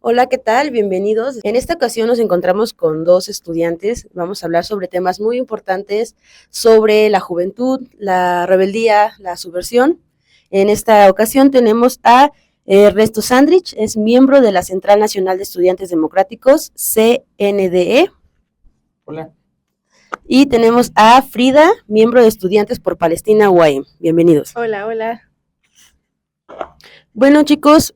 Hola, ¿qué tal? Bienvenidos. En esta ocasión nos encontramos con dos estudiantes. Vamos a hablar sobre temas muy importantes sobre la juventud, la rebeldía, la subversión. En esta ocasión tenemos a Ernesto Sandrich, es miembro de la Central Nacional de Estudiantes Democráticos, CNDE. Hola. Y tenemos a Frida, miembro de Estudiantes por Palestina, UAM. Bienvenidos. Hola, hola. Bueno, chicos,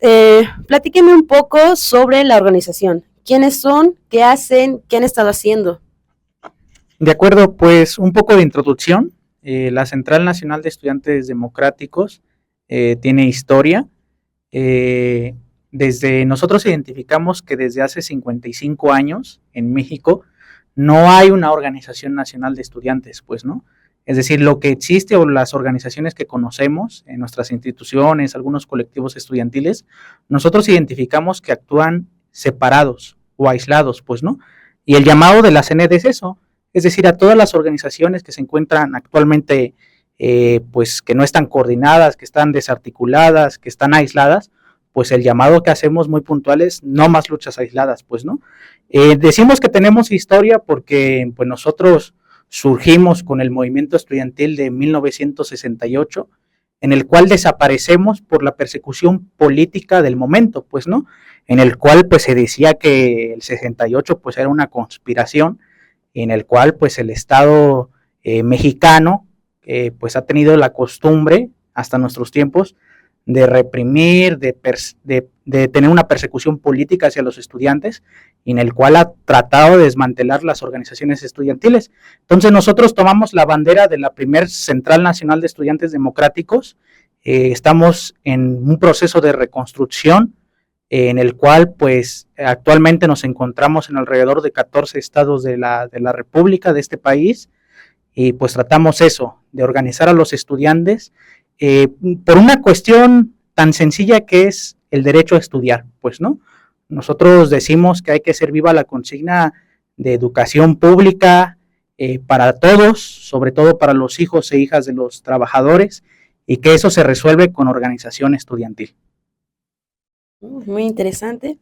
platíquenme un poco sobre la organización. ¿Quiénes son? ¿Qué hacen? ¿Qué han estado haciendo? De acuerdo, pues un poco de introducción. La Central Nacional de Estudiantes Democráticos tiene historia. Desde nosotros identificamos que desde hace 55 años en México no hay una organización nacional de estudiantes, pues, ¿no? Es decir, lo que existe o las organizaciones que conocemos en nuestras instituciones, algunos colectivos estudiantiles, nosotros identificamos que actúan separados o aislados, pues, ¿no? Y el llamado de la CND es eso, es decir, a todas las organizaciones que se encuentran actualmente, pues, que no están coordinadas, que están desarticuladas, que están aisladas, pues el llamado que hacemos muy puntual es no más luchas aisladas, pues, ¿no? Decimos que tenemos historia porque, pues, nosotros surgimos con el movimiento estudiantil de 1968, en el cual desaparecemos por la persecución política del momento, pues, ¿no? En el cual, pues, se decía que el 68, pues, era una conspiración, en el cual, pues, el Estado mexicano, pues, ha tenido la costumbre, hasta nuestros tiempos, de reprimir, de tener una persecución política hacia los estudiantes, en el cual ha tratado de desmantelar las organizaciones estudiantiles. Entonces nosotros tomamos la bandera de la primer Central Nacional de Estudiantes Democráticos, estamos en un proceso de reconstrucción, en el cual pues actualmente nos encontramos en alrededor de 14 estados de la República de este país, y pues tratamos eso, de organizar a los estudiantes, por una cuestión tan sencilla que es el derecho a estudiar, pues, ¿no? Nosotros decimos que hay que hacer viva la consigna de educación pública para todos, sobre todo para los hijos e hijas de los trabajadores, y que eso se resuelve con organización estudiantil. Muy interesante,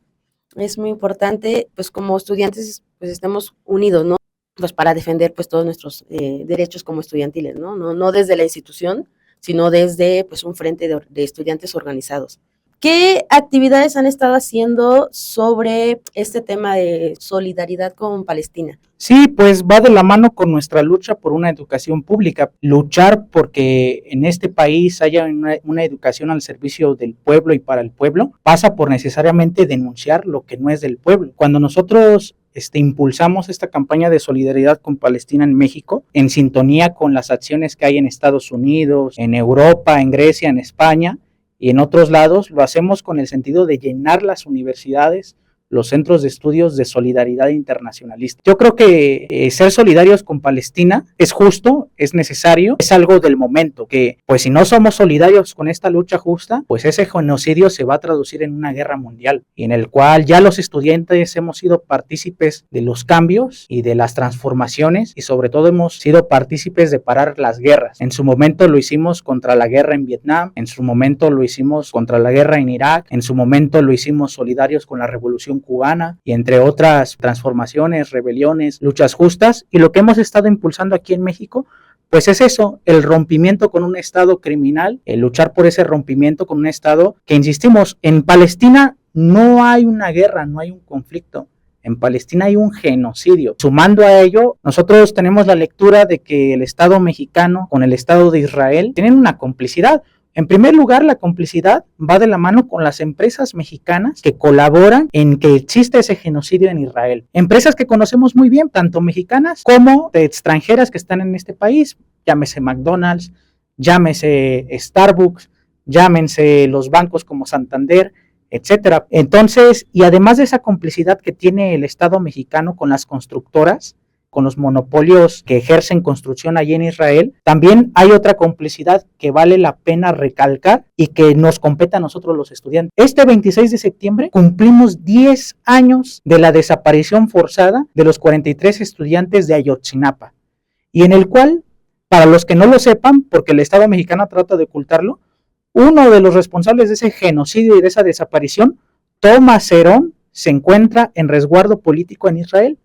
es muy importante, pues como estudiantes, pues estamos unidos, ¿no? Pues para defender pues todos nuestros derechos como estudiantiles, ¿no? No desde la institución, sino desde pues un frente de estudiantes organizados. ¿Qué actividades han estado haciendo sobre este tema de solidaridad con Palestina? Sí, pues va de la mano con nuestra lucha por una educación pública, luchar porque en este país haya una educación al servicio del pueblo y para el pueblo, pasa por necesariamente denunciar lo que no es del pueblo. Cuando nosotros impulsamos esta campaña de solidaridad con Palestina en México, en sintonía con las acciones que hay en Estados Unidos, en Europa, en Grecia, en España y en otros lados, lo hacemos con el sentido de llenar las universidades, los centros de estudios de solidaridad internacionalista. Yo creo que ser solidarios con Palestina es justo, es necesario, es algo del momento, que pues si no somos solidarios con esta lucha justa, pues ese genocidio se va a traducir en una guerra mundial, y en el cual ya los estudiantes hemos sido partícipes de los cambios y de las transformaciones, y sobre todo hemos sido partícipes de parar las guerras. En su momento lo hicimos contra la guerra en Vietnam, en su momento lo hicimos contra la guerra en Irak, en su momento lo hicimos solidarios con la revolución cubana y entre otras transformaciones, rebeliones, luchas justas, y lo que hemos estado impulsando aquí en México pues es eso, el rompimiento con un Estado criminal, el luchar por ese rompimiento con un Estado que, insistimos, en Palestina no hay una guerra, no hay un conflicto, en Palestina hay un genocidio. Sumando a ello, nosotros tenemos la lectura de que el Estado mexicano con el Estado de Israel tienen una complicidad. En primer lugar, la complicidad va de la mano con las empresas mexicanas que colaboran en que exista ese genocidio en Israel. Empresas que conocemos muy bien, tanto mexicanas como de extranjeras que están en este país, llámese McDonald's, llámese Starbucks, llámense los bancos como Santander, etcétera. Entonces, y además de esa complicidad que tiene el Estado mexicano con las constructoras, con los monopolios que ejercen construcción allí en Israel, también hay otra complicidad que vale la pena recalcar y que nos compete a nosotros los estudiantes. Este 26 de septiembre cumplimos 10 años de la desaparición forzada de los 43 estudiantes de Ayotzinapa, y en el cual, para los que no lo sepan, porque el Estado mexicano trata de ocultarlo, uno de los responsables de ese genocidio y de esa desaparición, Thomas Herón, se encuentra en resguardo político en Israel,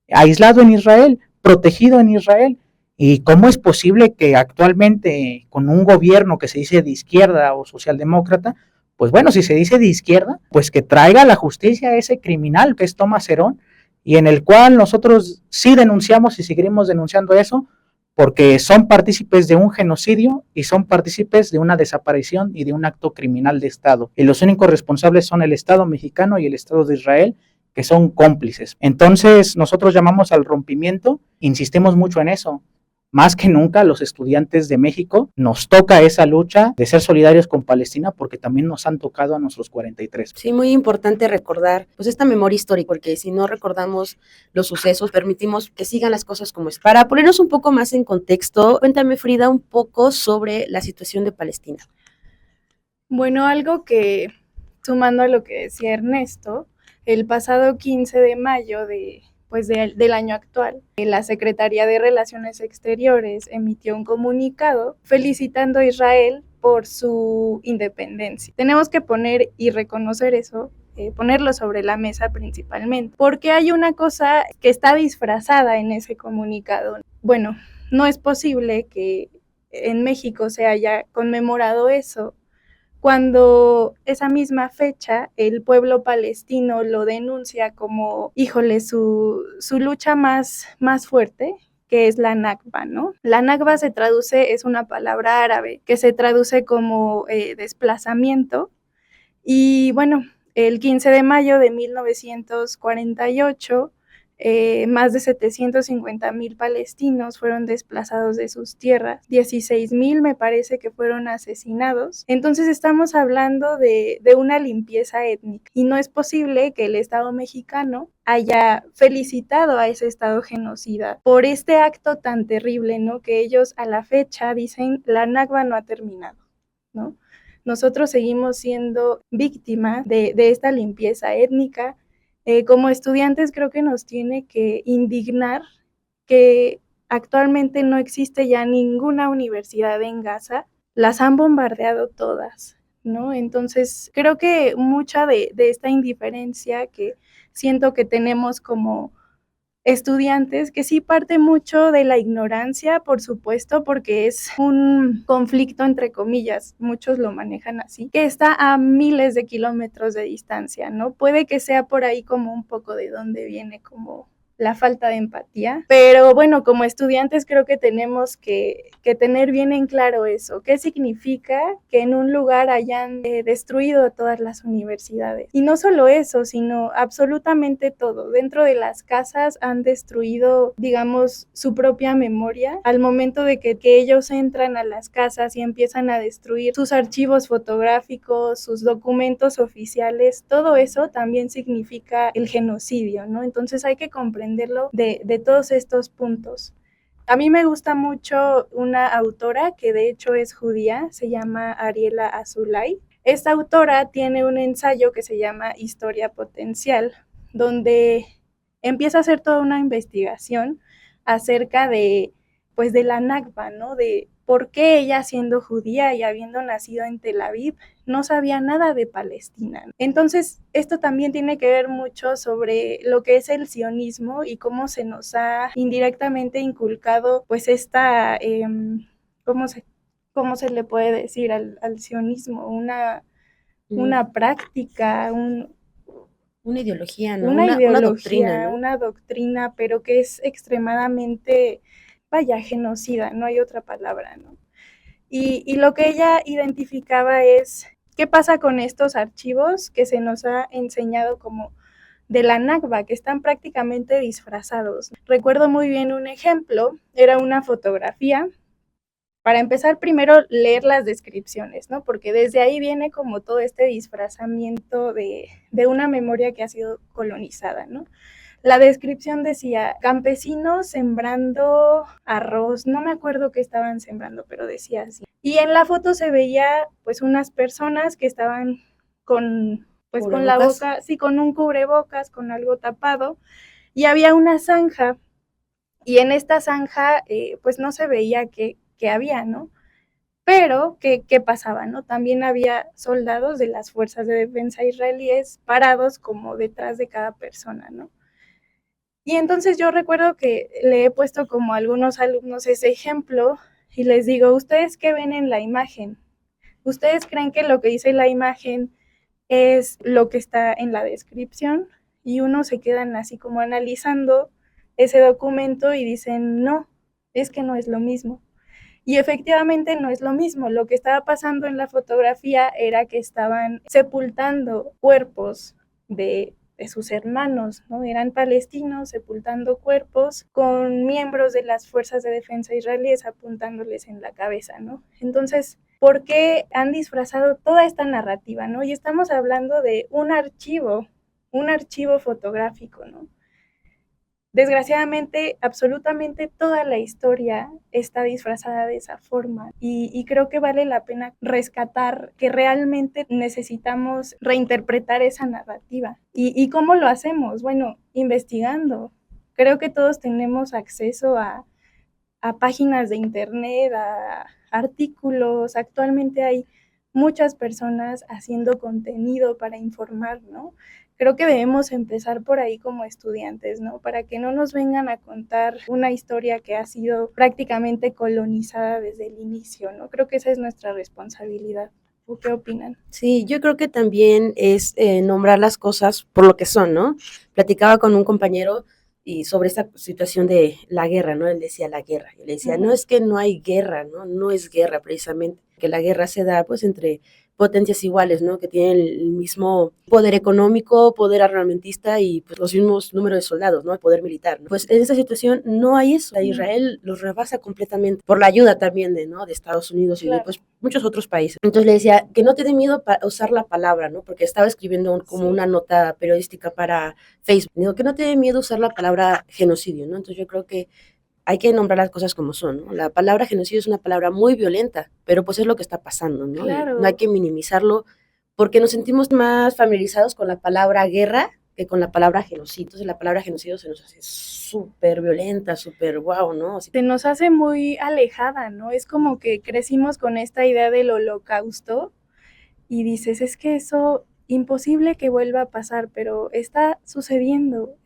aislado en Israel, protegido en Israel. ¿Y cómo es posible que actualmente con un gobierno que se dice de izquierda o socialdemócrata, pues bueno, si se dice de izquierda, pues que traiga a la justicia a ese criminal que es Tomás Herón, y en el cual nosotros sí denunciamos y seguiremos denunciando eso, porque son partícipes de un genocidio y son partícipes de una desaparición y de un acto criminal de Estado. Y los únicos responsables son el Estado mexicano y el Estado de Israel, que son cómplices. Entonces, nosotros llamamos al rompimiento, insistimos mucho en eso. Más que nunca, los estudiantes de México nos toca esa lucha de ser solidarios con Palestina, porque también nos han tocado a nuestros 43. Sí, muy importante recordar pues esta memoria histórica, porque si no recordamos los sucesos, permitimos que sigan las cosas como es. Para ponernos un poco más en contexto, cuéntame, Frida, un poco sobre la situación de Palestina. Bueno, algo que, sumando a lo que decía Ernesto, el pasado 15 de mayo del año actual, la Secretaría de Relaciones Exteriores emitió un comunicado felicitando a Israel por su independencia. Tenemos que poner y reconocer eso, ponerlo sobre la mesa principalmente, porque hay una cosa que está disfrazada en ese comunicado. Bueno, no es posible que en México se haya conmemorado eso cuando esa misma fecha el pueblo palestino lo denuncia como, híjole, su lucha más fuerte, que es la Nakba, ¿no? La Nakba es una palabra árabe que se traduce como desplazamiento, y bueno, el 15 de mayo de 1948, más de 750,000 palestinos fueron desplazados de sus tierras, 16,000 me parece que fueron asesinados. Entonces estamos hablando de una limpieza étnica, y no es posible que el Estado mexicano haya felicitado a ese Estado genocida por este acto tan terrible, ¿no? Que ellos a la fecha dicen la Nakba no ha terminado, ¿no? Nosotros seguimos siendo víctimas de esta limpieza étnica. Como estudiantes creo que nos tiene que indignar que actualmente no existe ya ninguna universidad en Gaza, las han bombardeado todas, ¿no? Entonces creo que mucha de esta indiferencia que siento que tenemos como estudiantes, que sí parte mucho de la ignorancia, por supuesto, porque es un conflicto entre comillas, muchos lo manejan así, que está a miles de kilómetros de distancia, ¿no? Puede que sea por ahí como un poco de dónde viene como la falta de empatía, pero bueno, como estudiantes creo que tenemos que tener bien en claro eso, qué significa que en un lugar hayan destruido todas las universidades, y no solo eso, sino absolutamente todo. Dentro de las casas han destruido, digamos, su propia memoria, al momento de que ellos entran a las casas y empiezan a destruir sus archivos fotográficos, sus documentos oficiales, todo eso también significa el genocidio, ¿no? Entonces hay que comprenderlo de todos estos puntos. A mí me gusta mucho una autora que de hecho es judía, se llama Ariela Azoulay. Esta autora tiene un ensayo que se llama Historia Potencial, donde empieza a hacer toda una investigación acerca de la Nakba, ¿no? De por qué ella, siendo judía y habiendo nacido en Tel Aviv, no sabía nada de Palestina. Entonces, esto también tiene que ver mucho sobre lo que es el sionismo y cómo se nos ha indirectamente inculcado, pues, esta, ¿cómo se le puede decir al sionismo? Una práctica, una ideología, ¿no? Una Una ideología, doctrina, ¿no? una doctrina, pero que es extremadamente, vaya, genocida, no hay otra palabra, ¿no? Y lo que ella identificaba es qué pasa con estos archivos que se nos ha enseñado como de la Nakba, que están prácticamente disfrazados. Recuerdo muy bien un ejemplo, era una fotografía. Para empezar, primero leer las descripciones, ¿no? Porque desde ahí viene como todo este disfrazamiento de una memoria que ha sido colonizada, ¿no? La descripción decía, campesinos sembrando arroz, no me acuerdo qué estaban sembrando, pero decía así. Y en la foto se veía pues unas personas que estaban con la boca, sí, con un cubrebocas, con algo tapado, y había una zanja, y en esta zanja pues no se veía qué había, ¿no? Pero, ¿qué pasaba, no? También había soldados de las fuerzas de defensa israelíes parados como detrás de cada persona, ¿no? Y entonces yo recuerdo que le he puesto como a algunos alumnos ese ejemplo y les digo, ¿ustedes qué ven en la imagen? ¿Ustedes creen que lo que dice la imagen es lo que está en la descripción? Y uno se quedan así como analizando ese documento y dicen, no, es que no es lo mismo. Y efectivamente no es lo mismo. Lo que estaba pasando en la fotografía era que estaban sepultando cuerpos de sus hermanos, ¿no? Eran palestinos sepultando cuerpos con miembros de las fuerzas de defensa israelíes apuntándoles en la cabeza, ¿no? Entonces, ¿por qué han disfrazado toda esta narrativa, ¿no? Y estamos hablando de un archivo fotográfico, ¿no? Desgraciadamente, absolutamente toda la historia está disfrazada de esa forma y creo que vale la pena rescatar que realmente necesitamos reinterpretar esa narrativa. ¿Y cómo lo hacemos? Bueno, investigando. Creo que todos tenemos acceso a páginas de internet, a artículos. Actualmente hay muchas personas haciendo contenido para informar, ¿no? Creo que debemos empezar por ahí como estudiantes, ¿no? Para que no nos vengan a contar una historia que ha sido prácticamente colonizada desde el inicio, ¿no? Creo que esa es nuestra responsabilidad. ¿O qué opinan? Sí, yo creo que también es nombrar las cosas por lo que son, ¿no? Platicaba con un compañero y sobre esta situación de la guerra, ¿no? Él decía la guerra. Yo le decía, no es que no hay guerra, ¿no? No es guerra precisamente, que la guerra se da pues entre potencias iguales, ¿no? Que tienen el mismo poder económico, poder armamentista y pues los mismos números de soldados, ¿no? El poder militar, ¿no? Pues en esta situación no hay eso. Israel los rebasa completamente por la ayuda también de, ¿no? De Estados Unidos y de pues muchos otros países. Entonces le decía que no tiene miedo para usar la palabra, ¿no? Porque estaba escribiendo como una nota periodística para Facebook. Digo que no tiene miedo usar la palabra genocidio, ¿no? Entonces yo creo que hay que nombrar las cosas como son, ¿no? La palabra genocidio es una palabra muy violenta, pero pues es lo que está pasando, ¿no? Claro. No hay que minimizarlo porque nos sentimos más familiarizados con la palabra guerra que con la palabra genocidio. Entonces la palabra genocidio se nos hace súper violenta, súper guau, ¿no? Se nos hace muy alejada, ¿no? Es como que crecimos con esta idea del holocausto y dices, es que eso imposible que vuelva a pasar, pero está sucediendo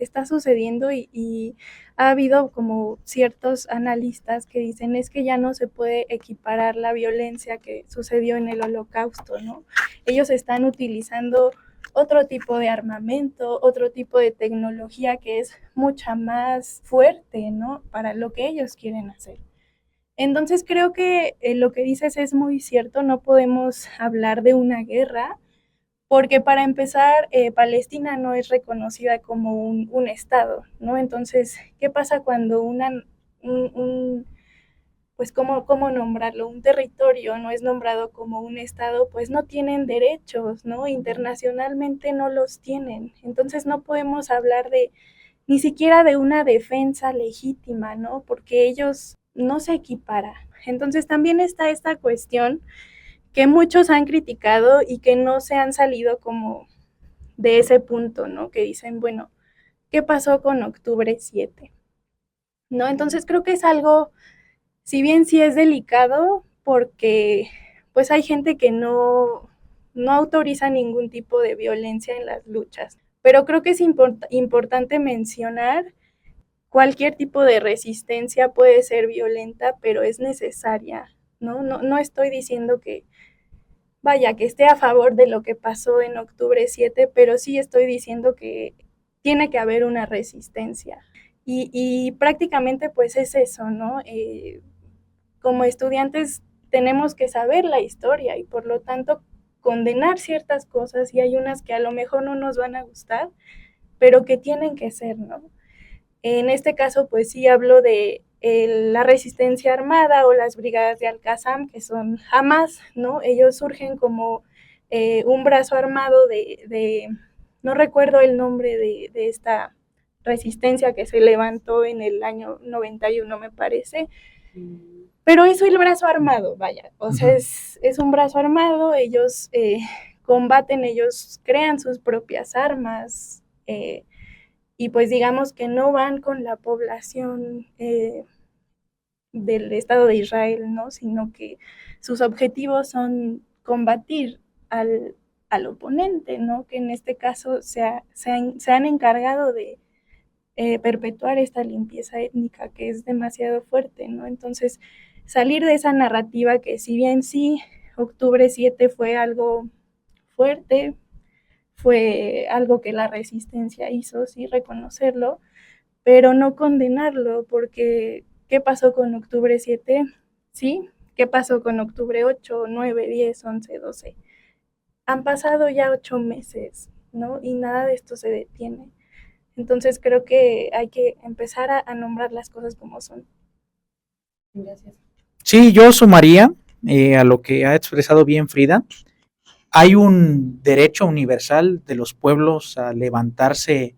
y ha habido como ciertos analistas que dicen es que ya no se puede equiparar la violencia que sucedió en el holocausto, ¿no? Ellos están utilizando otro tipo de armamento, otro tipo de tecnología que es mucha más fuerte, ¿no? Para lo que ellos quieren hacer. Entonces creo que lo que dices es muy cierto, no podemos hablar de una guerra, porque para empezar, Palestina no es reconocida como un estado, ¿no? Entonces, ¿qué pasa cuando pues, ¿cómo nombrarlo? Un territorio no es nombrado como un estado, pues no tienen derechos, ¿no? Internacionalmente no los tienen. Entonces, no podemos hablar ni siquiera de una defensa legítima, ¿no? Porque ellos no se equipara. Entonces, también está esta cuestión que muchos han criticado y que no se han salido como de ese punto, ¿no? Que dicen, bueno, ¿qué pasó con octubre 7? ¿No? Entonces creo que es algo, si bien sí es delicado, porque pues hay gente que no autoriza ningún tipo de violencia en las luchas, pero creo que es importante mencionar cualquier tipo de resistencia puede ser violenta, pero es necesaria, ¿no? No estoy diciendo que vaya, que esté a favor de lo que pasó en octubre 7, pero sí estoy diciendo que tiene que haber una resistencia. Y prácticamente pues es eso, ¿no? Como estudiantes tenemos que saber la historia y por lo tanto condenar ciertas cosas y hay unas que a lo mejor no nos van a gustar, pero que tienen que ser, ¿no? En este caso, pues sí hablo de la resistencia armada o las brigadas de Al-Qassam, que son Hamas, ¿no? Ellos surgen como un brazo armado no recuerdo el nombre de esta resistencia que se levantó en el año 91, me parece, pero es el brazo armado, vaya, o sea, es un brazo armado, ellos combaten, ellos crean sus propias armas, y pues digamos que no van con la población del Estado de Israel, ¿no? Sino que sus objetivos son combatir al oponente, ¿no? Que en este caso se han encargado de perpetuar esta limpieza étnica que es demasiado fuerte, ¿no? Entonces, salir de esa narrativa que si bien sí, octubre 7 fue algo fuerte, fue algo que la resistencia hizo, sí, reconocerlo, pero no condenarlo, porque ¿qué pasó con octubre 7? ¿Sí? ¿Qué pasó con octubre 8, 9, 10, 11, 12? Han pasado ya 8 meses, ¿no? Y nada de esto se detiene. Entonces creo que hay que empezar a nombrar las cosas como son. Gracias. Sí, yo sumaría a lo que ha expresado bien Frida. Hay un derecho universal de los pueblos a levantarse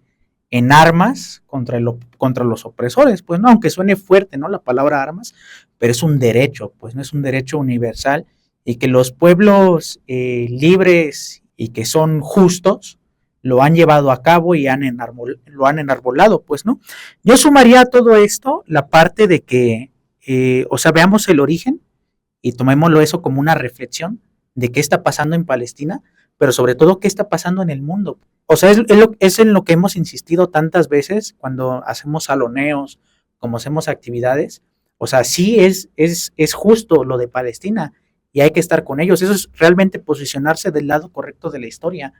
en armas contra los opresores, pues no, aunque suene fuerte, ¿no? La palabra armas, pero es un derecho, pues no es un derecho universal y que los pueblos libres y que son justos lo han llevado a cabo y lo han enarbolado, pues no. Yo sumaría a todo esto la parte de que, o sea, veamos el origen y tomémoslo eso como una reflexión de qué está pasando en Palestina, pero sobre todo qué está pasando en el mundo. O sea, es en lo que hemos insistido tantas veces cuando hacemos saloneos, como hacemos actividades. O sea, sí es justo lo de Palestina y hay que estar con ellos. Eso es realmente posicionarse del lado correcto de la historia.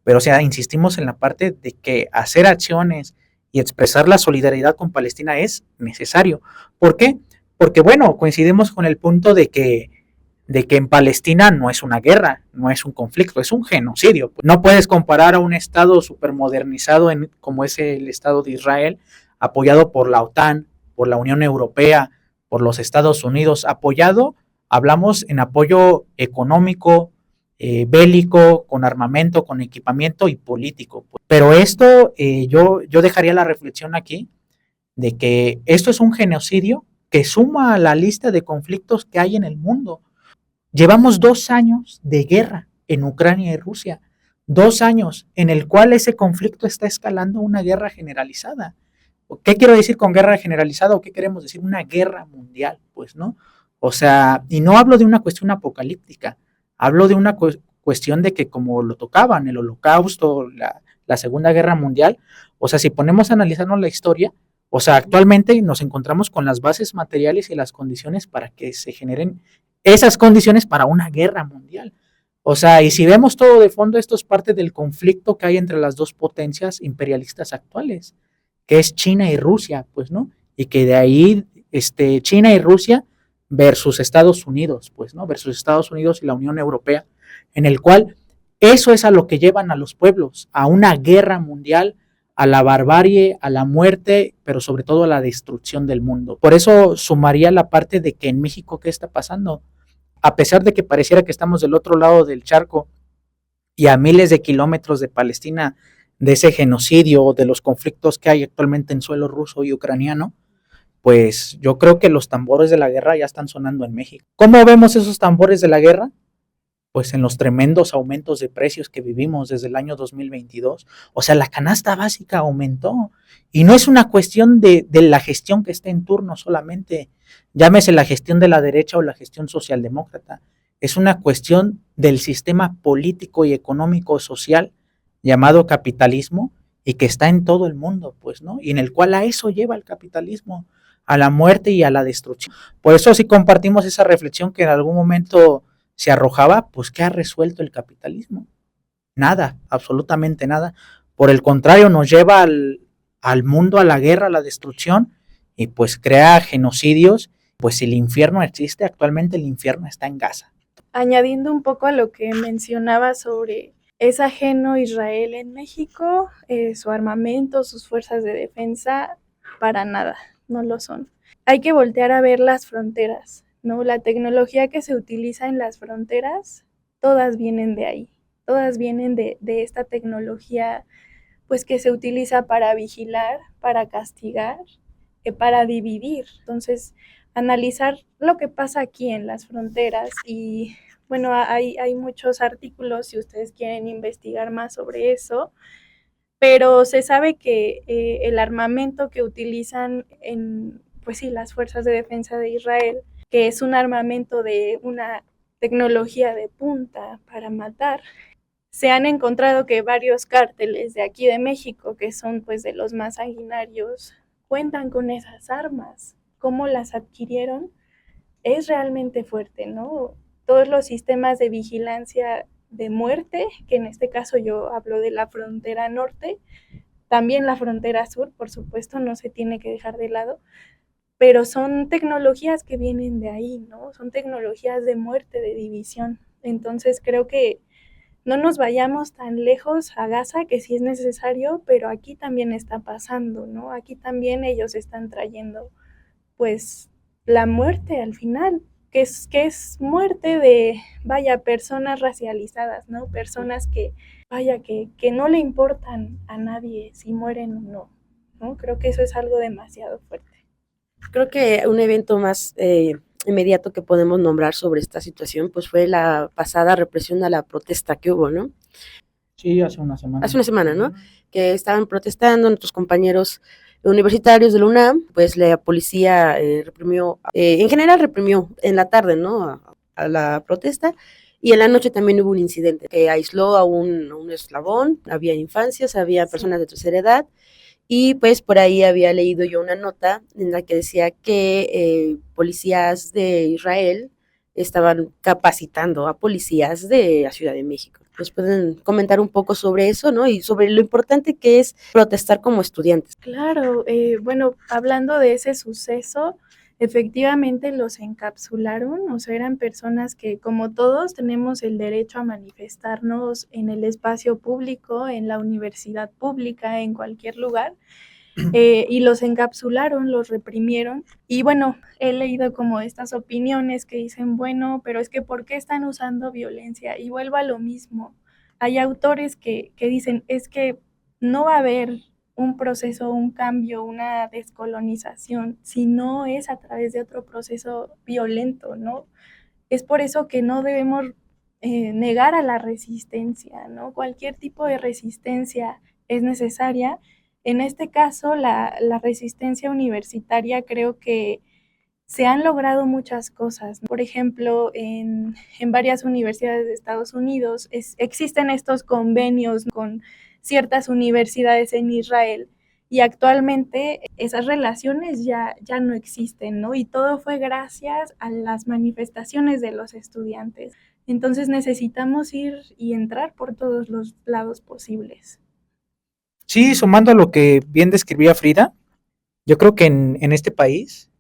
Pero, o sea, insistimos en la parte de que hacer acciones y expresar la solidaridad con Palestina es necesario. ¿Por qué? Porque, bueno, coincidimos con el punto de que en Palestina no es una guerra, no es un conflicto, es un genocidio. No puedes comparar a un Estado supermodernizado como es el Estado de Israel, apoyado por la OTAN, por la Unión Europea, por los Estados Unidos, hablamos en apoyo económico, bélico, con armamento, con equipamiento y político. Pero esto, yo dejaría la reflexión aquí de que esto es un genocidio que suma a la lista de conflictos que hay en el mundo. Llevamos 2 años de guerra en Ucrania y Rusia, 2 años en el cual ese conflicto está escalando una guerra generalizada. ¿Qué quiero decir con guerra generalizada o qué queremos decir? Una guerra mundial, pues, ¿no? O sea, y no hablo de una cuestión apocalíptica, hablo de una cuestión de que como lo tocaban, el holocausto, la Segunda Guerra Mundial, o sea, si ponemos a analizarnos la historia, o sea, actualmente nos encontramos con las bases materiales y las condiciones para que se generen esas condiciones para una guerra mundial. O sea, y si vemos todo de fondo, esto es parte del conflicto que hay entre las dos potencias imperialistas actuales, que es China y Rusia, pues, ¿no? Y que de ahí, China y Rusia versus Estados Unidos, pues, ¿no? Versus Estados Unidos y la Unión Europea, en el cual eso es a lo que llevan a los pueblos, a una guerra mundial, a la barbarie, a la muerte, pero sobre todo a la destrucción del mundo. Por eso sumaría la parte de que en México, ¿qué está pasando? A pesar de que pareciera que estamos del otro lado del charco y a miles de kilómetros de Palestina, de ese genocidio, de los conflictos que hay actualmente en suelo ruso y ucraniano, pues yo creo que los tambores de la guerra ya están sonando en México. ¿Cómo vemos esos tambores de la guerra? Pues en los tremendos aumentos de precios que vivimos desde el año 2022. O sea, la canasta básica aumentó. Y no es una cuestión de la gestión que está en turno solamente, llámese la gestión de la derecha o la gestión socialdemócrata. Es una cuestión del sistema político y económico social llamado capitalismo y que está en todo el mundo, pues, ¿no? Y en el cual a eso lleva el capitalismo, a la muerte y a la destrucción. Por eso si compartimos esa reflexión que en algún momento se arrojaba, pues ¿qué ha resuelto el capitalismo? Nada, absolutamente nada. Por el contrario, nos lleva al mundo, a la guerra, a la destrucción, y pues crea genocidios. Pues si el infierno existe, actualmente el infierno está en Gaza. Añadiendo un poco a lo que mencionaba sobre ¿es ajeno Israel en México? Su armamento, sus fuerzas de defensa, para nada, no lo son. Hay que voltear a ver las fronteras, ¿no? La tecnología que se utiliza en las fronteras, todas vienen de ahí, todas vienen de esta tecnología, pues que se utiliza para vigilar, para castigar, para dividir. Entonces, analizar lo que pasa aquí en las fronteras y bueno, hay muchos artículos si ustedes quieren investigar más sobre eso, pero se sabe que el armamento que utilizan pues sí, las fuerzas de defensa de Israel, que es un armamento de una tecnología de punta para matar. Se han encontrado que varios cárteles de aquí de México, que son pues de los más sanguinarios, cuentan con esas armas. ¿Cómo las adquirieron? Es realmente fuerte, ¿no? Todos los sistemas de vigilancia de muerte, que en este caso yo hablo de la frontera norte, también la frontera sur, por supuesto, no se tiene que dejar de lado, pero son tecnologías que vienen de ahí, ¿no? Son tecnologías de muerte, de división. Entonces creo que no nos vayamos tan lejos a Gaza, que sí es necesario, pero aquí también está pasando, ¿no? Aquí también ellos están trayendo, pues, la muerte al final, que es muerte de, vaya, personas racializadas, ¿no? Personas que, vaya, que no le importan a nadie si mueren o no, ¿no? Creo que eso es algo demasiado fuerte. Creo que un evento más inmediato que podemos nombrar sobre esta situación, pues fue la pasada represión a la protesta que hubo, ¿no? Sí, hace una semana. Hace una semana, ¿no? Que estaban protestando nuestros compañeros universitarios de la UNAM, pues la policía reprimió, en general reprimió en la tarde, ¿no? A la protesta, y en la noche también hubo un incidente que aisló a un eslabón, había infancias, había personas de tercera edad, y pues por ahí había leído yo una nota en la que decía que policías de Israel estaban capacitando a policías de la Ciudad de México. ¿Nos pueden comentar un poco sobre eso, ¿no? Y sobre lo importante que es protestar como estudiantes. Claro, bueno, hablando de ese suceso, efectivamente los encapsularon, o sea, eran personas que, como todos, tenemos el derecho a manifestarnos en el espacio público, en la universidad pública, en cualquier lugar, y los encapsularon, los reprimieron. Y bueno, he leído como estas opiniones que dicen, bueno, pero es que ¿por qué están usando violencia? Y vuelvo a lo mismo. Hay autores que dicen, es que no va a haber un proceso, un cambio, una descolonización, si no es a través de otro proceso violento, ¿no? Es por eso que no debemos negar a la resistencia, ¿no? Cualquier tipo de resistencia es necesaria. En este caso, la resistencia universitaria, creo que se han logrado muchas cosas. Por ejemplo, en varias universidades de Estados Unidos existen estos convenios con ciertas universidades en Israel, y actualmente esas relaciones ya no existen, ¿no? Y todo fue gracias a las manifestaciones de los estudiantes. Entonces necesitamos ir y entrar por todos los lados posibles. Sí, sumando a lo que bien describía Frida, yo creo que en este país,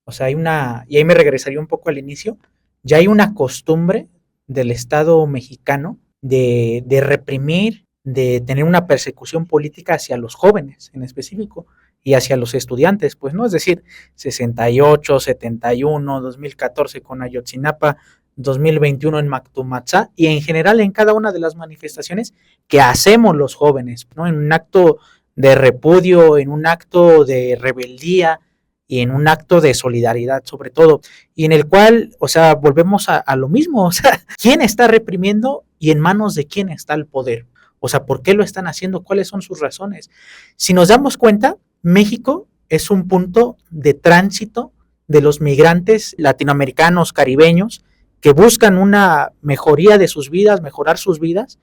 o sea, y ahí me regresaría un poco al inicio, ya hay una costumbre del Estado mexicano de reprimir, de tener una persecución política hacia los jóvenes en específico y hacia los estudiantes, pues, ¿no? Es decir, 68, 71, 2014 con Ayotzinapa, 2021 en Mactumatzá y en general en cada una de las manifestaciones que hacemos los jóvenes, ¿no? En un acto de repudio, en un acto de rebeldía y en un acto de solidaridad sobre todo, y en el cual, o sea, volvemos a lo mismo, o sea, ¿quién está reprimiendo y en manos de quién está el poder? O sea, ¿por qué lo están haciendo? ¿Cuáles son sus razones? Si nos damos cuenta, México es un punto de tránsito de los migrantes latinoamericanos, caribeños, que buscan una mejoría de sus vidas, mejorar sus vidas,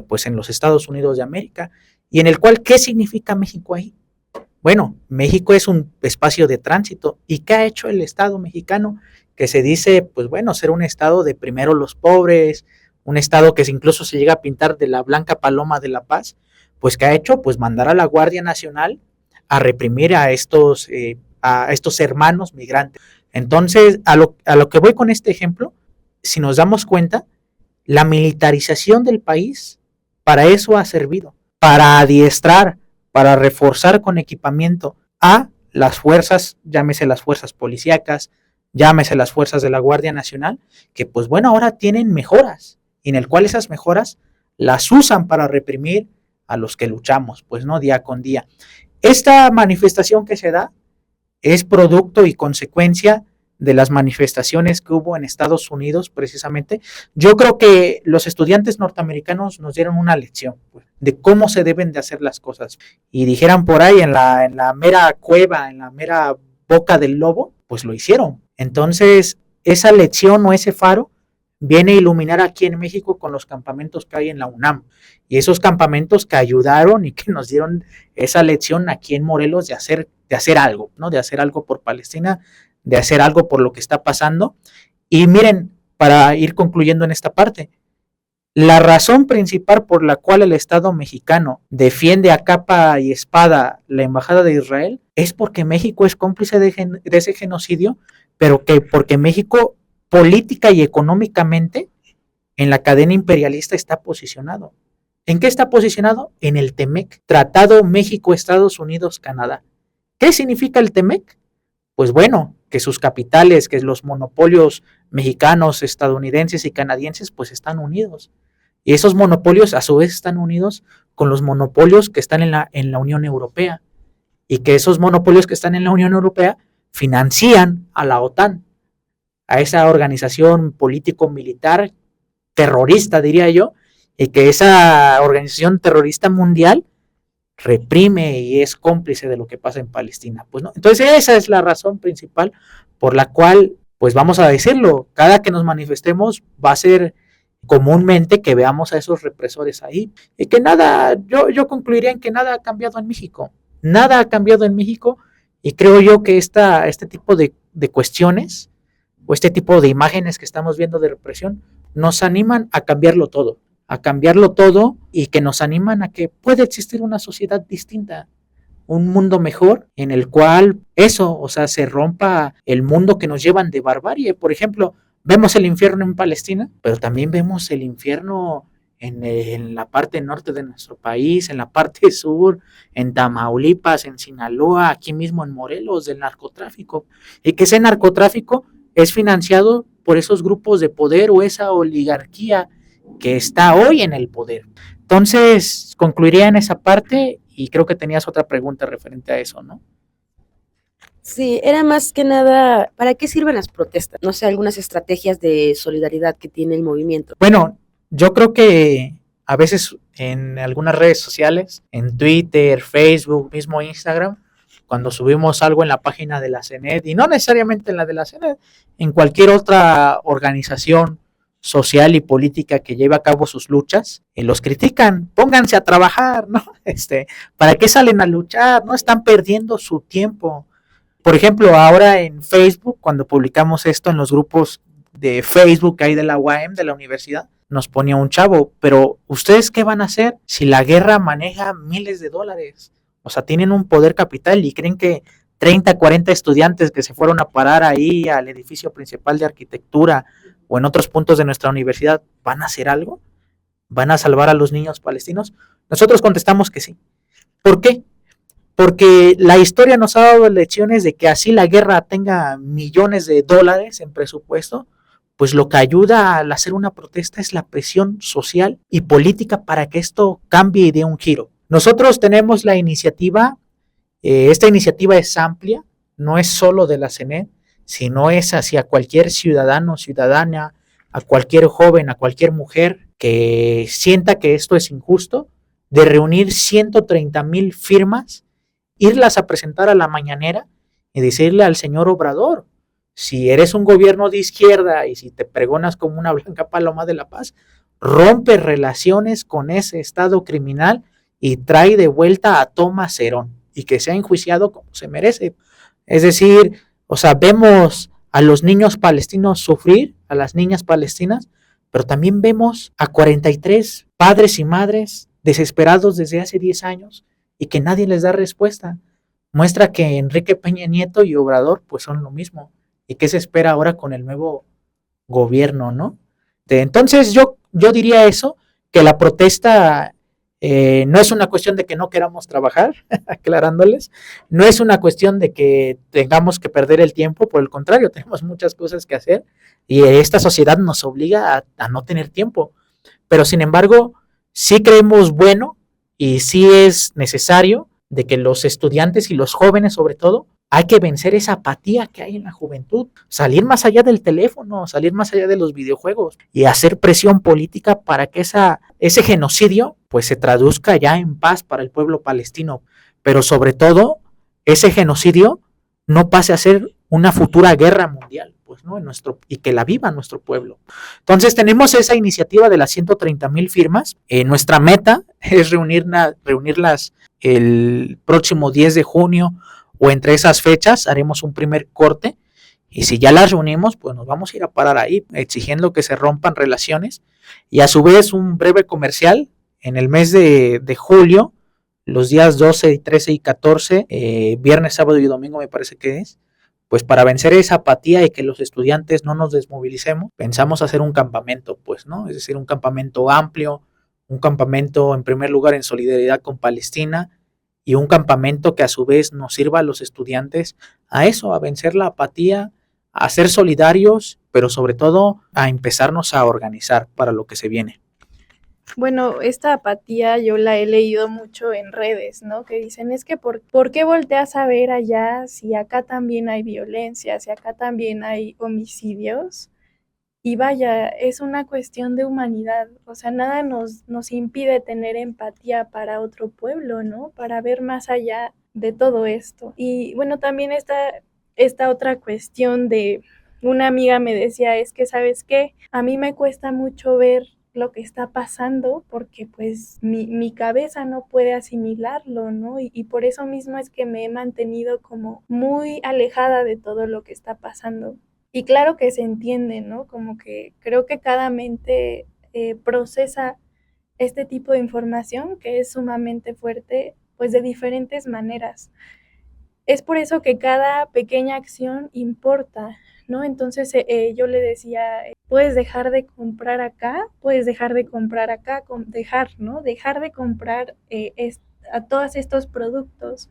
pues en los Estados Unidos de América, y en el cual, ¿qué significa México ahí? Bueno, México es un espacio de tránsito. ¿Y qué ha hecho el Estado mexicano? Que se dice, pues bueno, ser un Estado de primero los pobres, un Estado que incluso se llega a pintar de la blanca paloma de la paz, pues ¿qué ha hecho? Pues mandar a la Guardia Nacional a reprimir a estos hermanos migrantes. Entonces, a lo que voy con este ejemplo, si nos damos cuenta, la militarización del país para eso ha servido, para adiestrar, para reforzar con equipamiento a las fuerzas, llámese las fuerzas policíacas, llámese las fuerzas de la Guardia Nacional, que pues bueno, ahora tienen mejoras, y en el cual esas mejoras las usan para reprimir a los que luchamos, pues no, día con día. Esta manifestación que se da es producto y consecuencia de las manifestaciones que hubo en Estados Unidos precisamente. Yo creo que los estudiantes norteamericanos nos dieron una lección, pues, de cómo se deben de hacer las cosas. Y dijeran por ahí, en la mera cueva, en la mera boca del lobo, pues lo hicieron. Entonces, esa lección o ese faro viene a iluminar aquí en México con los campamentos que hay en la UNAM. Y esos campamentos que ayudaron y que nos dieron esa lección aquí en Morelos de hacer algo, ¿no? De hacer algo por Palestina, de hacer algo por lo que está pasando. Y miren, para ir concluyendo en esta parte, la razón principal por la cual el Estado mexicano defiende a capa y espada la Embajada de Israel es porque México es cómplice de ese genocidio, pero que porque México política y económicamente en la cadena imperialista está posicionado. ¿En qué está posicionado? En el TEMEC, Tratado México-Estados Unidos-Canadá. ¿Qué significa el TEMEC? Pues bueno, que sus capitales, que los monopolios mexicanos, estadounidenses y canadienses, pues están unidos. Y esos monopolios a su vez están unidos con los monopolios que están en la Unión Europea. Y que esos monopolios que están en la Unión Europea financian a la OTAN, a esa organización político-militar terrorista, diría yo, y que esa organización terrorista mundial reprime y es cómplice de lo que pasa en Palestina. Pues no, entonces esa es la razón principal por la cual, pues vamos a decirlo, cada que nos manifestemos va a ser comúnmente que veamos a esos represores ahí, y que nada, yo concluiría en que nada ha cambiado en México, nada ha cambiado en México, y creo yo que este tipo de cuestiones, o este tipo de imágenes que estamos viendo de represión, nos animan a cambiarlo todo y que nos animan a que puede existir una sociedad distinta, un mundo mejor en el cual se rompa el mundo que nos llevan de barbarie. Por ejemplo, vemos el infierno en Palestina, pero también vemos el infierno en la parte norte de nuestro país, en la parte sur, en Tamaulipas, en Sinaloa, aquí mismo en Morelos, del narcotráfico, y que ese narcotráfico es financiado por esos grupos de poder o esa oligarquía que está hoy en el poder. Entonces, concluiría en esa parte y creo que tenías otra pregunta referente a eso, ¿no? Sí, era más que nada, ¿para qué sirven las protestas? No sé, algunas estrategias de solidaridad que tiene el movimiento. Bueno, yo creo que a veces en algunas redes sociales, en Twitter, Facebook, mismo Instagram, cuando subimos algo en la página de la CENED, y no necesariamente en la de la CENED, en cualquier otra organización social y política que lleve a cabo sus luchas, los critican, pónganse a trabajar, ¿no? ¿Para qué salen a luchar? No están perdiendo su tiempo. Por ejemplo, ahora en Facebook, cuando publicamos esto en los grupos de Facebook que hay de la UAM, de la universidad, nos ponía un chavo, pero ¿ustedes qué van a hacer si la guerra maneja miles de dólares? O sea, tienen un poder capital y creen que 30, 40 estudiantes que se fueron a parar ahí al edificio principal de arquitectura o en otros puntos de nuestra universidad, ¿van a hacer algo? ¿Van a salvar a los niños palestinos? Nosotros contestamos que sí. ¿Por qué? Porque la historia nos ha dado lecciones de que así la guerra tenga millones de dólares en presupuesto, pues lo que ayuda al hacer una protesta es la presión social y política para que esto cambie y dé un giro. Nosotros tenemos la iniciativa, esta iniciativa es amplia, no es solo de la CENED, sino es hacia cualquier ciudadano, ciudadana, a cualquier joven, a cualquier mujer que sienta que esto es injusto, de reunir 130,000 firmas, irlas a presentar a la mañanera y decirle al señor Obrador, si eres un gobierno de izquierda y si te pregonas como una blanca paloma de la paz, rompe relaciones con ese estado criminal y trae de vuelta a Thomas Herón y que sea enjuiciado como se merece. Es decir, vemos a los niños palestinos sufrir, a las niñas palestinas, pero también vemos a 43 padres y madres desesperados desde hace 10 años y que nadie les da respuesta. Muestra que Enrique Peña Nieto y Obrador pues son lo mismo. ¿Y qué se espera ahora con el nuevo gobierno, no? Entonces yo diría eso, que la protesta no es una cuestión de que no queramos trabajar, aclarándoles, no es una cuestión de que tengamos que perder el tiempo, por el contrario, tenemos muchas cosas que hacer y esta sociedad nos obliga a no tener tiempo, pero sin embargo, sí creemos bueno y sí es necesario de que los estudiantes y los jóvenes sobre todo, hay que vencer esa apatía que hay en la juventud, salir más allá del teléfono, salir más allá de los videojuegos y hacer presión política para que ese genocidio pues se traduzca ya en paz para el pueblo palestino, pero sobre todo ese genocidio no pase a ser una futura guerra mundial, pues, ¿no? Y que la viva nuestro pueblo. Entonces tenemos esa iniciativa de las 130,000 firmas. Nuestra meta es reunirlas el próximo 10 de junio o entre esas fechas. Haremos un primer corte y si ya las reunimos, pues nos vamos a ir a parar ahí exigiendo que se rompan relaciones. Y a su vez un breve comercial en el mes de julio, los días 12, 13 y 14, viernes, sábado y domingo me parece que es, pues para vencer esa apatía y que los estudiantes no nos desmovilicemos, pensamos hacer un campamento, pues, ¿no? Es decir, un campamento amplio, un campamento en primer lugar en solidaridad con Palestina y un campamento que a su vez nos sirva a los estudiantes a eso, a vencer la apatía, a ser solidarios, pero sobre todo a empezarnos a organizar para lo que se viene. Bueno, esta apatía yo la he leído mucho en redes, ¿no? Que dicen, es que ¿por qué volteas a ver allá si acá también hay violencia, si acá también hay homicidios? Y vaya, es una cuestión de humanidad, o sea, nada nos impide tener empatía para otro pueblo, ¿no? Para ver más allá de todo esto. Y bueno, también esta otra cuestión de una amiga me decía, es que, ¿sabes qué? A mí me cuesta mucho ver lo que está pasando porque pues mi cabeza no puede asimilarlo, ¿no? Y por eso mismo es que me he mantenido como muy alejada de todo lo que está pasando. Y claro que se entiende, ¿no? Como que creo que cada mente procesa este tipo de información que es sumamente fuerte, pues de diferentes maneras. Es por eso que cada pequeña acción importa, ¿no? Entonces yo le decía, puedes dejar de comprar acá, puedes dejar de comprar acá, ¿no? Dejar de comprar a todos estos productos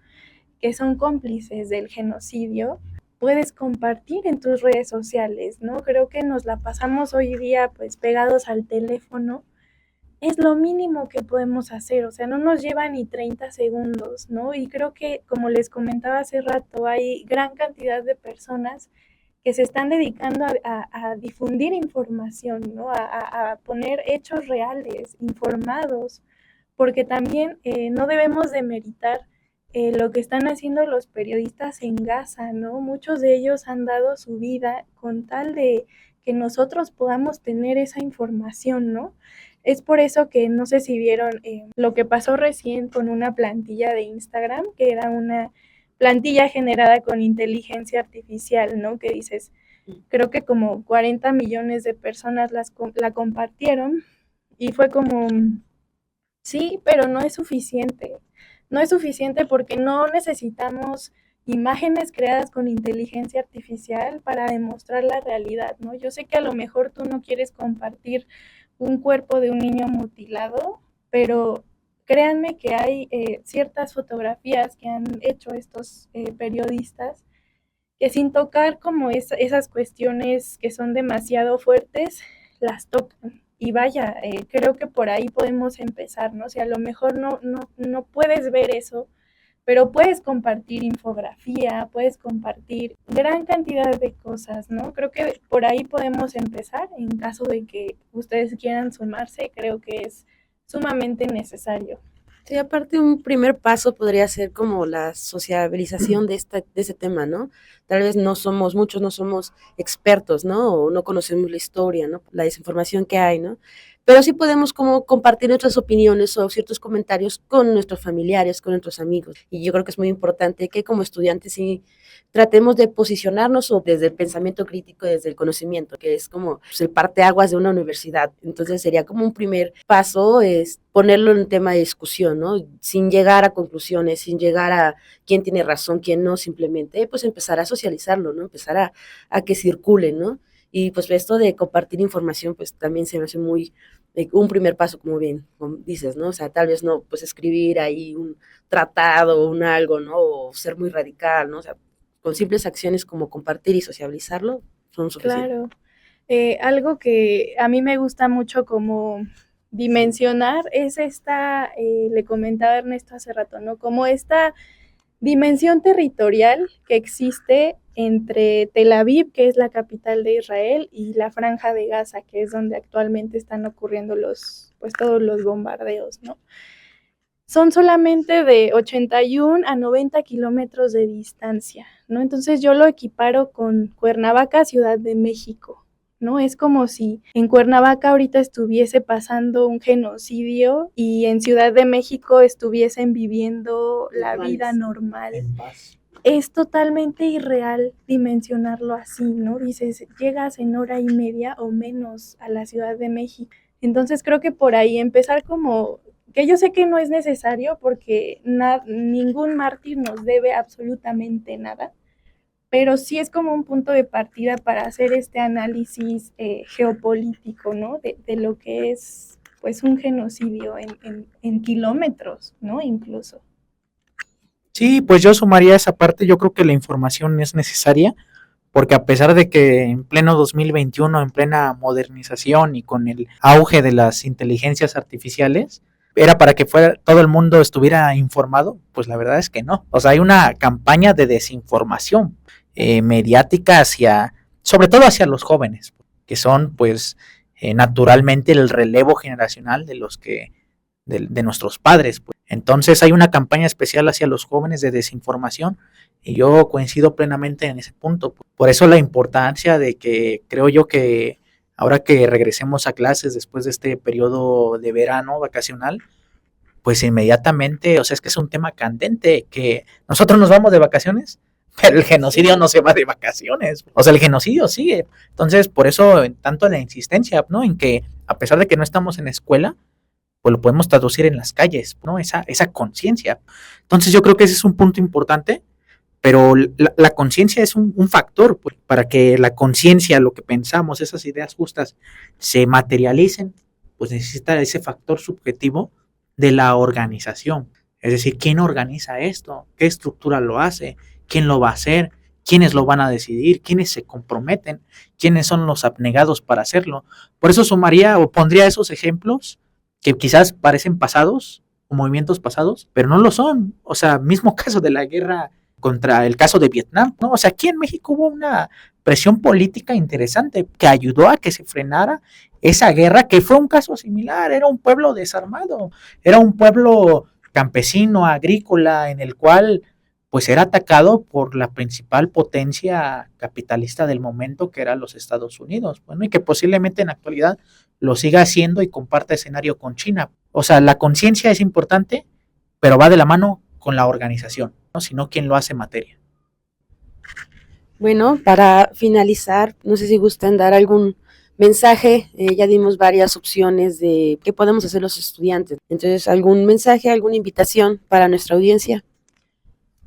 que son cómplices del genocidio, puedes compartir en tus redes sociales, ¿no? Creo que nos la pasamos hoy día pues pegados al teléfono. Es lo mínimo que podemos hacer, o sea, no nos lleva ni 30 segundos, ¿no? Y creo que, como les comentaba hace rato, hay gran cantidad de personas que se están dedicando a difundir información, ¿no? A poner hechos reales, informados, porque también no debemos demeritar lo que están haciendo los periodistas en Gaza, ¿no? Muchos de ellos han dado su vida con tal de que nosotros podamos tener esa información, ¿no? Es por eso que no sé si vieron lo que pasó recién con una plantilla de Instagram, que era una plantilla generada con inteligencia artificial, ¿no? Que dices, creo que como 40 millones de personas la compartieron y fue como, sí, pero no es suficiente. No es suficiente porque no necesitamos imágenes creadas con inteligencia artificial para demostrar la realidad, ¿no? Yo sé que a lo mejor tú no quieres compartir un cuerpo de un niño mutilado, pero créanme que hay ciertas fotografías que han hecho estos periodistas que sin tocar como esas cuestiones que son demasiado fuertes, las tocan. Y vaya, creo que por ahí podemos empezar, ¿no? O sea, a lo mejor no puedes ver eso, pero puedes compartir infografía, puedes compartir gran cantidad de cosas, ¿no? Creo que por ahí podemos empezar en caso de que ustedes quieran sumarse, creo que es sumamente necesario. Sí, aparte un primer paso podría ser como la sociabilización de ese tema, ¿no? Tal vez muchos no somos expertos, ¿no? O no conocemos la historia, ¿no? La desinformación que hay, ¿no? Pero sí podemos como compartir nuestras opiniones o ciertos comentarios con nuestros familiares, con nuestros amigos. Y yo creo que es muy importante que como estudiantes sí tratemos de posicionarnos o desde el pensamiento crítico, desde el conocimiento, que es como pues, el parteaguas de una universidad. Entonces sería como un primer paso es ponerlo en tema de discusión, ¿no? Sin llegar a conclusiones, sin llegar a quién tiene razón, quién no, simplemente pues empezar a socializarlo, ¿no? Empezar a que circule, ¿no? Y pues esto de compartir información pues también se me hace muy un primer paso, como bien como dices, ¿no? O sea, tal vez no, pues escribir ahí un tratado o un algo, ¿no? O ser muy radical, ¿no? O sea, con simples acciones como compartir y sociabilizarlo son suficientes. Claro. Algo que a mí me gusta mucho como dimensionar es le comentaba a Ernesto hace rato, ¿no? Como esta dimensión territorial que existe entre Tel Aviv, que es la capital de Israel, y la Franja de Gaza, que es donde actualmente están ocurriendo pues todos los bombardeos, ¿no? son solamente de 81 a 90 kilómetros de distancia, ¿no? Entonces yo lo equiparo con Cuernavaca, Ciudad de México, ¿no? Es como si en Cuernavaca ahorita estuviese pasando un genocidio y en Ciudad de México estuviesen viviendo la vida normal. En paz. Es totalmente irreal dimensionarlo así, ¿no? Dices, llegas en hora y media o menos a la Ciudad de México. Entonces creo que por ahí empezar como, que yo sé que no es necesario porque ningún mártir nos debe absolutamente nada, pero sí es como un punto de partida para hacer este análisis geopolítico, ¿no? De lo que es pues un genocidio en kilómetros, ¿no? Incluso. Sí, pues yo sumaría esa parte. Yo creo que la información es necesaria porque a pesar de que en pleno 2021, en plena modernización y con el auge de las inteligencias artificiales, era para que fuera, todo el mundo estuviera informado, pues la verdad es que no. O sea, hay una campaña de desinformación mediática hacia, sobre todo hacia los jóvenes, que son pues naturalmente el relevo generacional de los que de nuestros padres. Pues. Entonces hay una campaña especial hacia los jóvenes de desinformación y yo coincido plenamente en ese punto. Por eso la importancia de que creo yo que ahora que regresemos a clases después de este periodo de verano vacacional, pues inmediatamente, o sea, es que es un tema candente, que nosotros nos vamos de vacaciones, pero el genocidio no se va de vacaciones, o sea, el genocidio sigue. Entonces, por eso tanto la insistencia, ¿no? En que a pesar de que no estamos en escuela, pues lo podemos traducir en las calles, ¿no? Esa conciencia. Entonces yo creo que ese es un punto importante, pero la conciencia es un factor pues, para que la conciencia, lo que pensamos, esas ideas justas se materialicen, pues necesita ese factor subjetivo de la organización. Es decir, ¿quién organiza esto? ¿Qué estructura lo hace? ¿Quién lo va a hacer? ¿Quiénes lo van a decidir? ¿Quiénes se comprometen? ¿Quiénes son los abnegados para hacerlo? Por eso sumaría o pondría esos ejemplos que quizás parecen pasados o movimientos pasados, pero no lo son. O sea, mismo caso de la guerra contra el caso de Vietnam, ¿no? O sea, aquí en México hubo una presión política interesante que ayudó a que se frenara esa guerra, que fue un caso similar, era un pueblo desarmado, era un pueblo campesino, agrícola, en el cual pues era atacado por la principal potencia capitalista del momento, que era los Estados Unidos, bueno, y que posiblemente en la actualidad lo siga haciendo y comparta escenario con China. O sea, la conciencia es importante, pero va de la mano con la organización, ¿no? Sino quien lo hace materia. Bueno, para finalizar, no sé si gustan dar algún mensaje, ya dimos varias opciones de qué podemos hacer los estudiantes. Entonces, ¿algún mensaje, alguna invitación para nuestra audiencia?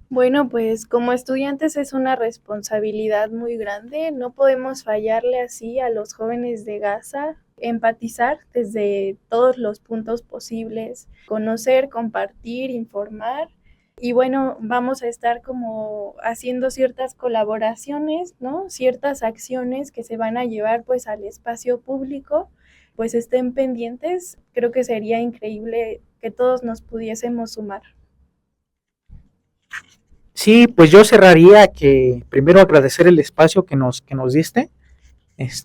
Bueno, pues como estudiantes es una responsabilidad muy grande, no podemos fallarle así a los jóvenes de Gaza, empatizar desde todos los puntos posibles, conocer, compartir, informar. Y bueno, vamos a estar como haciendo ciertas colaboraciones, ¿no? Ciertas acciones que se van a llevar pues al espacio público, pues estén pendientes. Creo que sería increíble que todos nos pudiésemos sumar. Sí, pues yo cerraría que primero agradecer el espacio que nos diste,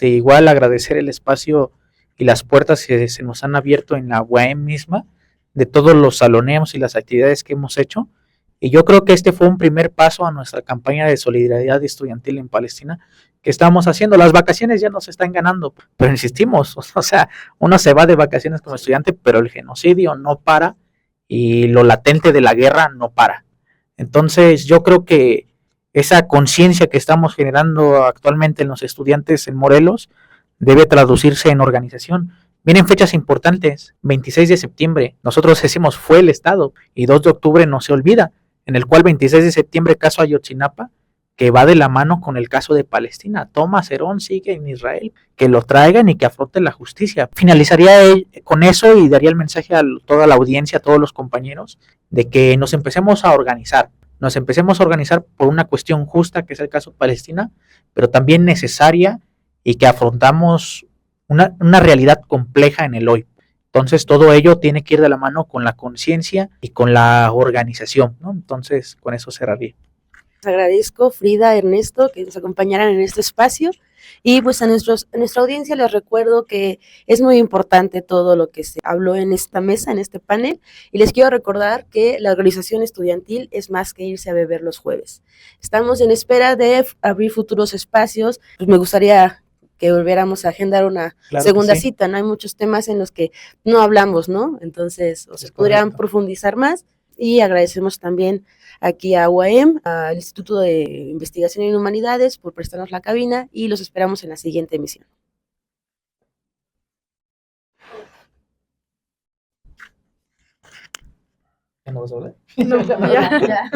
igual agradecer el espacio y las puertas que se nos han abierto en la UAM misma, de todos los saloneos y las actividades que hemos hecho. Y yo creo que este fue un primer paso a nuestra campaña de solidaridad estudiantil en Palestina que estamos haciendo. Las vacaciones ya nos están ganando, pero insistimos, o sea, uno se va de vacaciones como estudiante, pero el genocidio no para y lo latente de la guerra no para. Entonces yo creo que esa conciencia que estamos generando actualmente en los estudiantes en Morelos debe traducirse en organización. Vienen fechas importantes, 26 de septiembre, nosotros decimos fue el Estado, y 2 de octubre no se olvida, en el cual 26 de septiembre caso Ayotzinapa, que va de la mano con el caso de Palestina. Thomas Herón sigue en Israel, que lo traigan y que afronten la justicia. Finalizaría con eso y daría el mensaje a toda la audiencia, a todos los compañeros, de que nos empecemos a organizar por una cuestión justa, que es el caso de Palestina, pero también necesaria y que afrontamos una realidad compleja en el hoy. Entonces todo ello tiene que ir de la mano con la conciencia y con la organización, ¿no? Entonces con eso cerraría. Les agradezco, Frida, Ernesto, que nos acompañaran en este espacio Y pues a nuestra audiencia les recuerdo que es muy importante todo lo que se habló en esta mesa, en este panel, y les quiero recordar que la organización estudiantil es más que irse a beber los jueves. Estamos en espera de abrir futuros espacios, pues me gustaría que volviéramos a agendar una segunda cita, ¿no? Hay muchos temas en los que no hablamos, ¿no? Entonces, se podrían profundizar más, y agradecemos también aquí a UAM, al Instituto de Investigación en Humanidades, por prestarnos la cabina, y los esperamos en la siguiente emisión. ¿Ya no vas a hablar? No, ya.